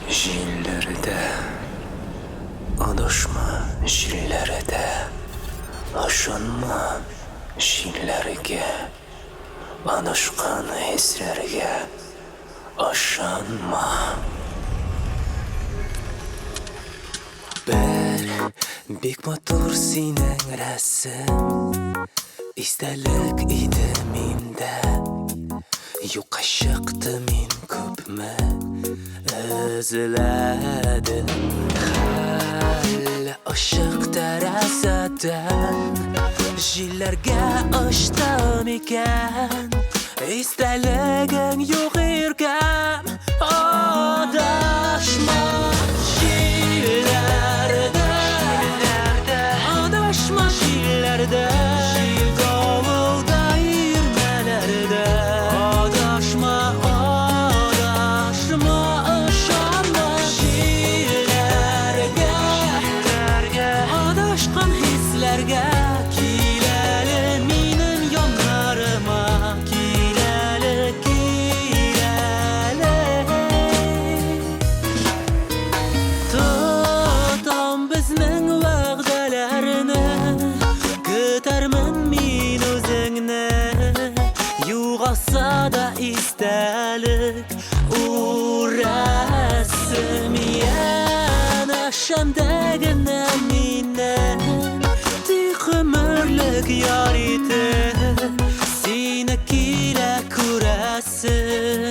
Jillerde adashma, jillarida ashonma, jillarga adashgan hislarga ashonma. Bir motor sening rasm istalik edi menda. Yo'q ashiqdi men ko'pmi izladim hali oshiq tarasadan jillarga ochdim ekan istaliging yo'q erkam adashma jillarda adashma jillarda da istalik uğrasım yana şamdagina minen Tıkımırlık yarite seni kila kurasım